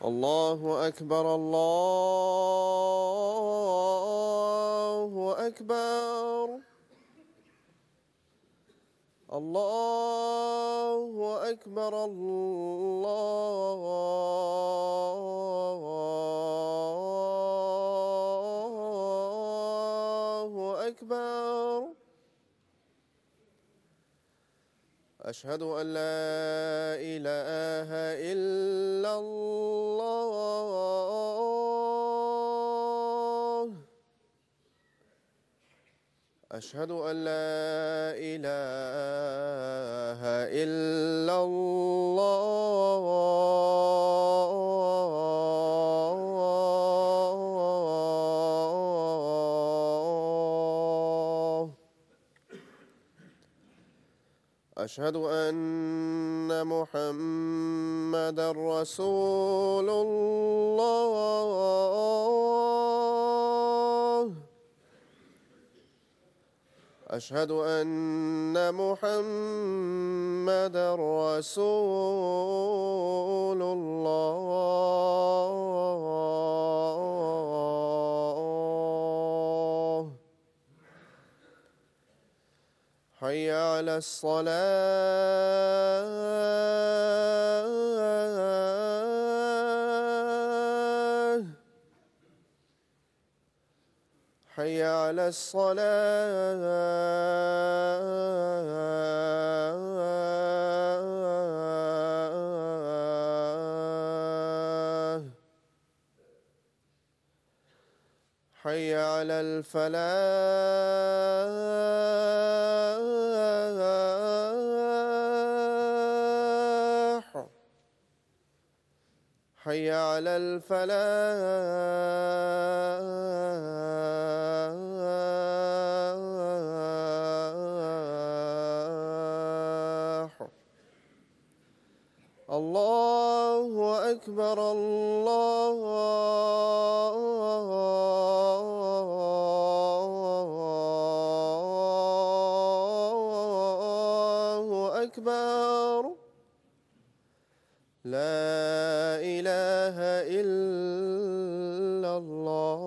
الله أكبر الله أكبر الله أكبر الله أكبر أشهد أن لا إله إلا الله أشهد أن لا إله إلا الله أشهد أن محمدًا رسول الله أشهد أن محمدًا رسول الله حي على الصلاة حي على الصلاة حي على الفلاح حي على الفلاح الله أكبر الله أكبر لا إله إلا الله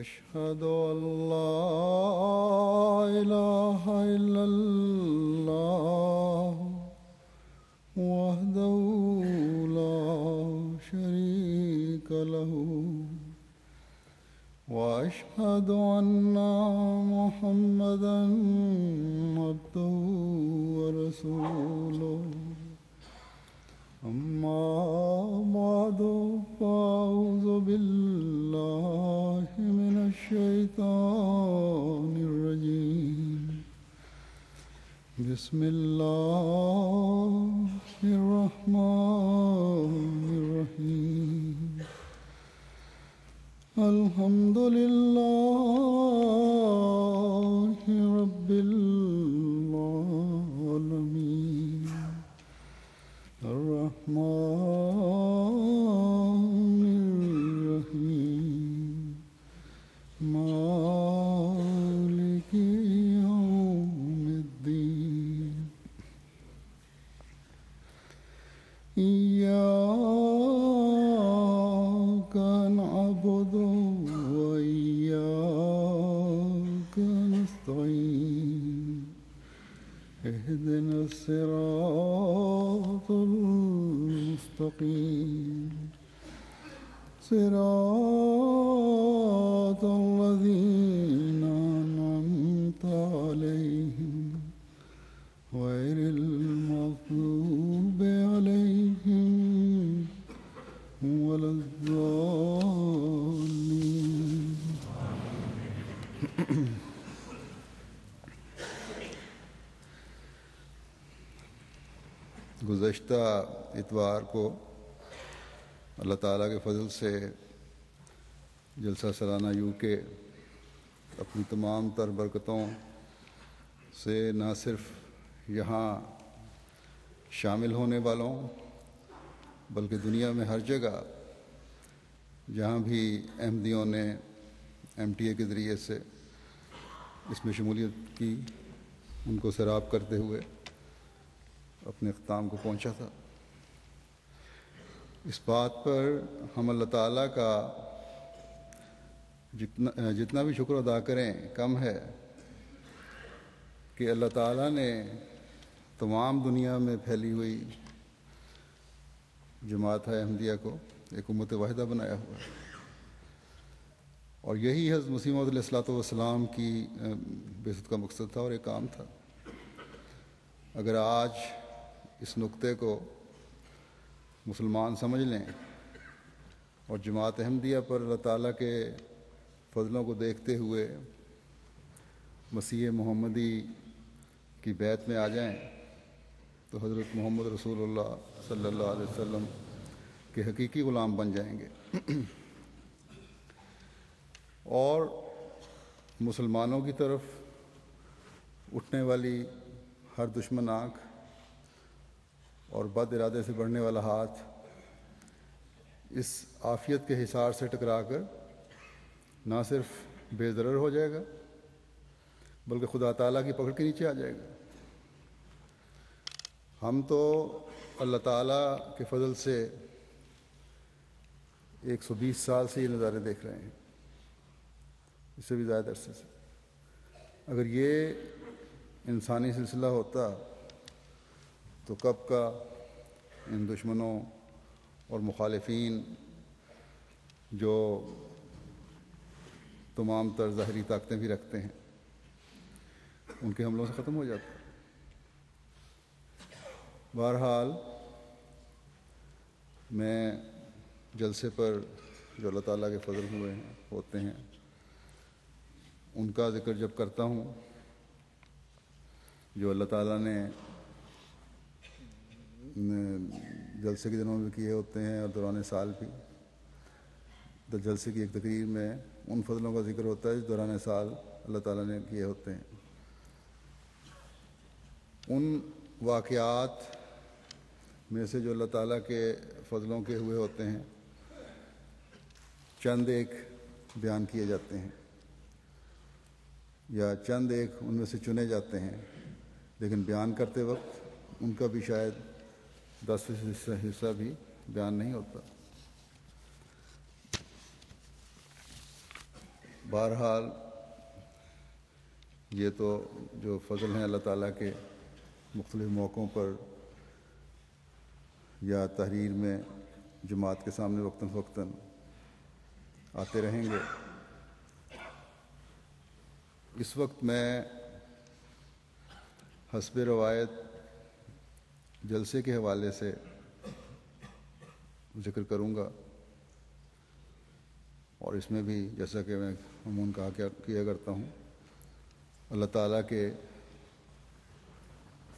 أشهد أن لا إله إلا الله وحده لا شريك له وأشهد أن محمدًا عبده ورسوله أما بعد فأعوذ بالله من الشيطان الرجيم بسم الله الرحمن الرحيم الحمد لله رب العالمين الرحمن الرحيم مالك يوم الدين إياك نعبد وإياك نستعين اهدنا الصراط المستقيم صراط الذين أنعمت عليهم غير المغضوب عليهم ولا الضالين. گزشتہ اتوار کو اللہ تعالیٰ کے فضل سے جلسہ سالانہ یو کے اپنی تمام تر برکتوں سے نہ صرف یہاں شامل ہونے والوں بلکہ دنیا میں ہر جگہ جہاں بھی احمدیوں نے MTA کے ذریعے سے اس میں شمولیت کی ان کو سیراب کرتے ہوئے اپنے اختتام کو پہنچا تھا۔ اس بات پر ہم اللہ تعالیٰ کا جتنا بھی شکر ادا کریں کم ہے کہ اللہ تعالیٰ نے تمام دنیا میں پھیلی ہوئی جماعت احمدیہ کو ایک امت واحدہ بنایا ہوا ہے، اور یہی حضرت مسیح موعود علیہ الصلوۃ والسلام کی بعثت کا مقصد تھا اور ایک کام تھا۔ اگر آج اس نقطے کو مسلمان سمجھ لیں اور جماعت احمدیہ پر اللہ تعالیٰ کے فضلوں کو دیکھتے ہوئے مسیح محمدی کی بیعت میں آ جائیں تو حضرت محمد رسول اللہ صلی اللہ علیہ وسلم کے حقیقی غلام بن جائیں گے، اور مسلمانوں کی طرف اٹھنے والی ہر دشمن آنکھ اور بد ارادے سے بڑھنے والا ہاتھ اس عافیت کے حصار سے ٹکرا کر نہ صرف بے ضرر ہو جائے گا بلکہ خدا تعالیٰ کی پکڑ کے نیچے آ جائے گا۔ ہم تو اللہ تعالیٰ کے فضل سے 120 سال سے یہ نظارے دیکھ رہے ہیں، اس سے بھی زیادہ عرصے سے۔ اگر یہ انسانی سلسلہ ہوتا تو کب کا ان دشمنوں اور مخالفین جو تمام تر ظاہری طاقتیں بھی رکھتے ہیں ان کے حملوں سے ختم ہو جاتا۔ بہرحال میں جلسے پر جو اللہ تعالیٰ کے فضل ہوتے ہیں ان کا ذکر جب کرتا ہوں جو اللہ تعالیٰ نے جلسے کے دنوں میں کیے ہوتے ہیں اور دوران سال بھی، تو جلسے کی ایک تقریر میں ان فضلوں کا ذکر ہوتا ہے جو دوران سال اللہ تعالیٰ نے کیے ہوتے ہیں۔ ان واقعات میں سے جو اللہ تعالیٰ کے فضلوں کے ہوئے ہوتے ہیں چند ایک بیان کیے جاتے ہیں یا چند ایک ان میں سے چنے جاتے ہیں، لیکن بیان کرتے وقت ان کا بھی شاید 10% حصہ بھی بیان نہیں ہوتا۔ بہرحال یہ تو جو فضل ہیں اللہ تعالیٰ کے مختلف موقعوں پر یا تحریر میں جماعت کے سامنے وقتاً فوقتاً آتے رہیں گے۔ اس وقت میں حسب روایت جلسے کے حوالے سے ذکر کروں گا، اور اس میں بھی جیسا کہ میں عموماً کیا کرتا ہوں اللہ تعالیٰ کے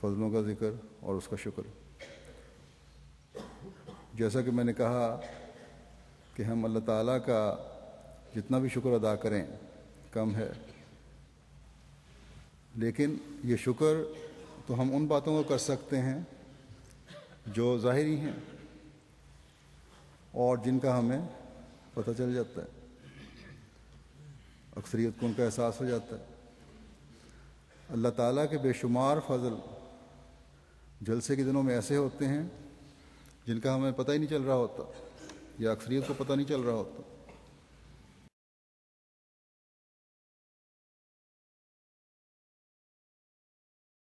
فضلوں کا ذکر اور اس کا شکر۔ جیسا کہ میں نے کہا کہ ہم اللہ تعالیٰ کا جتنا بھی شکر ادا کریں کم ہے، لیکن یہ شکر تو ہم ان باتوں کو کر سکتے ہیں جو ظاہری ہیں اور جن کا ہمیں پتہ چل جاتا ہے، اکثریت کو ان کا احساس ہو جاتا ہے۔ اللہ تعالیٰ کے بے شمار فضل جلسے کے دنوں میں ایسے ہوتے ہیں جن کا ہمیں پتہ ہی نہیں چل رہا ہوتا یا اکثریت کو پتہ نہیں چل رہا ہوتا۔